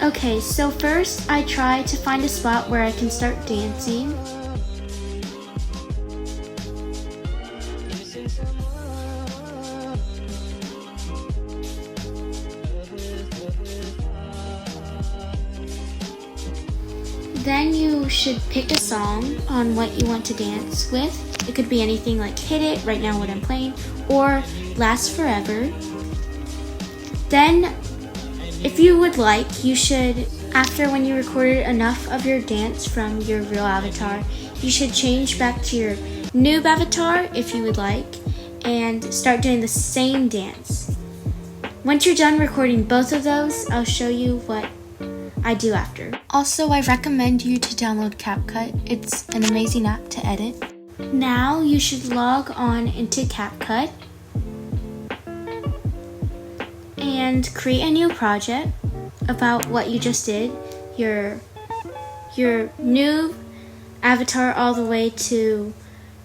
Okay, so first I try to find a spot where I can start dancing. Then you should pick a song on what you want to dance with. It could be anything like Hit It, right now what I'm playing, or Last Forever. Then, if you would like, you should, after when you recorded enough of your dance from your real avatar, you should change back to your noob avatar if you would like, and start doing the same dance. Once you're done recording both of those, I'll show you what I do after. Also, I recommend you to download CapCut. It's an amazing app to edit. Now you should log on into CapCut and create a new project about what you just did, your new avatar all the way to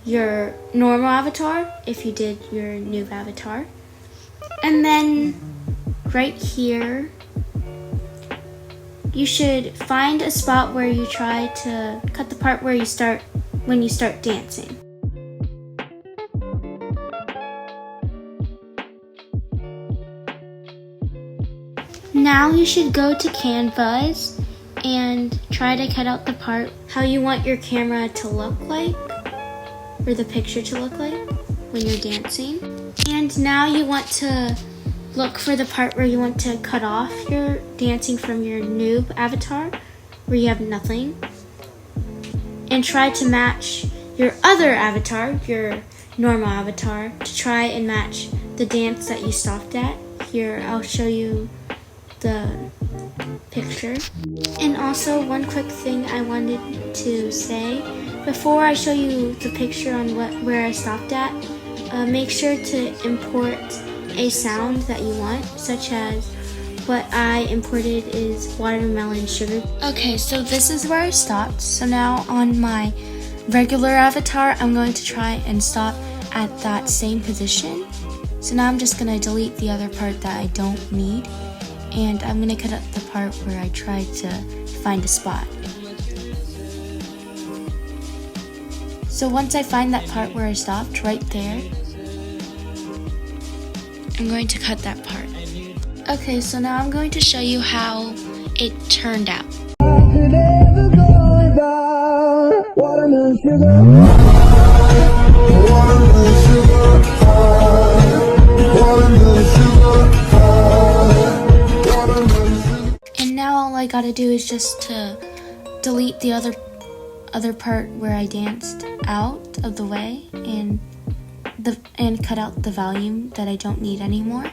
your normal avatar if you did your new avatar. And then right here, you should find a spot where you try to cut the part where you start when you start dancing. Now you should go to Canvas and try to cut out the part how you want your camera to look like, or the picture to look like when you're dancing. And now you want to look for the part where you want to cut off your dancing from your noob avatar, where you have nothing. And try to match your other avatar, your normal avatar, to try and match the dance that you stopped at. Here, I'll show you the picture. And also, one quick thing I wanted to say. Before I show you the picture on where I stopped at, make sure to import a sound that you want, such as what I imported is watermelon sugar. Okay, so this is where I stopped. So now on my regular avatar, I'm going to try and stop at that same position. So now I'm just gonna delete the other part that I don't need, and I'm gonna cut out the part where I tried to find a spot. So once I find that part where I stopped, right there, I'm going to cut that part. Okay, so now I'm going to show you how it turned out. And now all I gotta do is just to delete the other part where I danced out of the way and cut out the volume that I don't need anymore.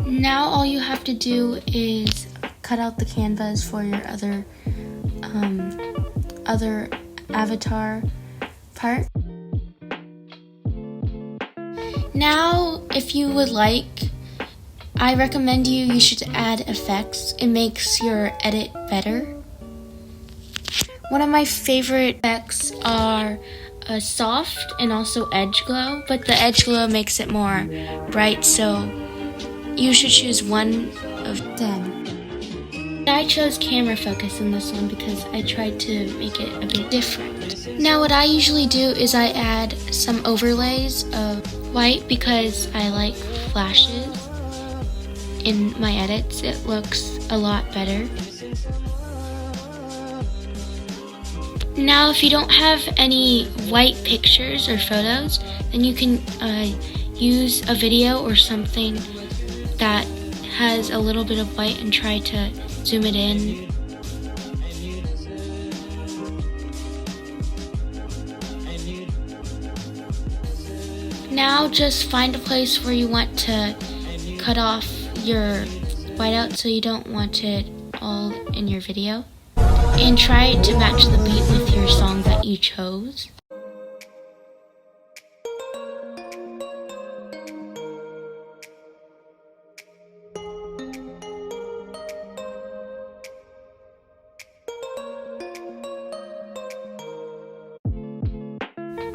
Now all you have to do is cut out the canvas for your other avatar part. Now, if you would like, I recommend you should add effects. It makes your edit better. One of my favorite effects are soft and also edge glow, but the edge glow makes it more bright, so you should choose one of them. I chose camera focus in this one because I tried to make it a bit different. Now what I usually do is I add some overlays of white because I like flashes in my edits. It looks a lot better. Now, if you don't have any white pictures or photos, then you can use a video or something that has a little bit of white and try to zoom it in. Now, just find a place where you want to cut off your whiteout so you don't want it all in your video. And try to match the beat with your song that you chose.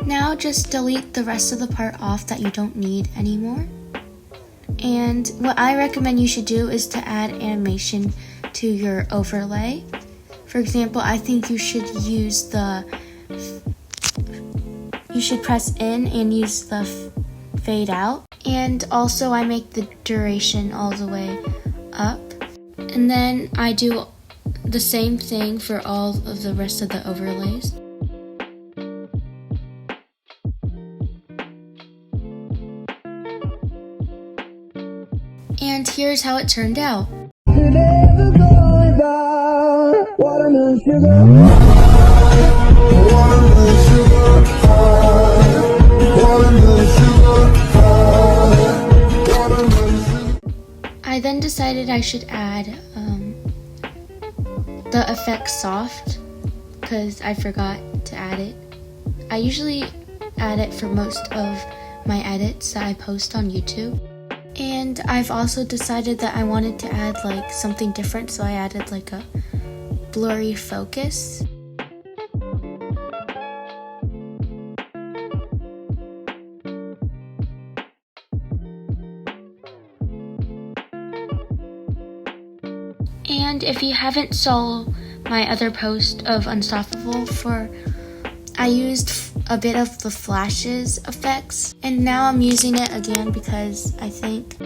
Now just delete the rest of the part off that you don't need anymore. And what I recommend you should do is to add animation to your overlay. For example, I think you should press in and use the fade out. And also I make the duration all the way up. And then I do the same thing for all of the rest of the overlays. And here's how it turned out. I then decided I should add the effect soft because I forgot to add it. I usually add it for most of my edits that I post on YouTube. And I've also decided that I wanted to add like something different, so I added like a blurry focus. And if you haven't saw my other post of Unstoppable, I used a bit of the flashes effects, and now I'm using it again because I think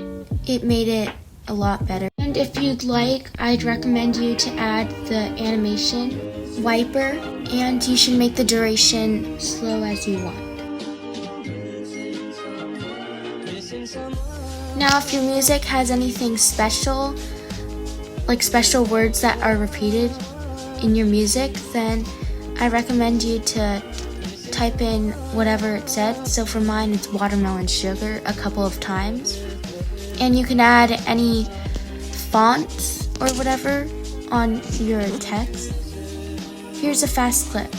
it made it a lot better. And if you'd like, I'd recommend you to add the animation wiper, and you should make the duration slow as you want. Now if your music has anything special, like special words that are repeated in your music, then I recommend you to type in whatever it said. So for mine, it's watermelon sugar a couple of times. And you can add any fonts or whatever on your text. Here's a fast clip.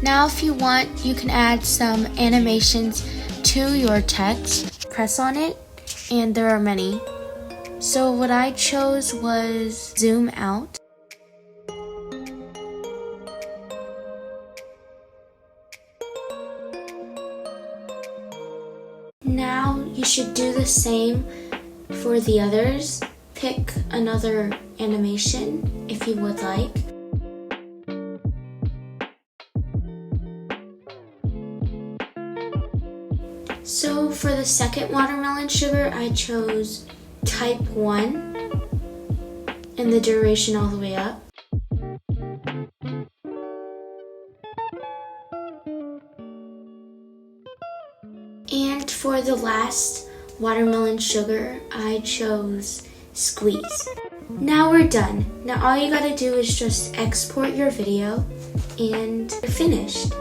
Now if you want, you can add some animations to your text. Press on it, and there are many. So what I chose was zoom out. Now you should do the same for the others. Pick another animation if you would like. So for the second watermelon sugar, I chose type 1 and the duration all the way up. And for the last watermelon sugar, I chose squeeze. Now we're done. Now all you gotta do is just export your video and you're finished.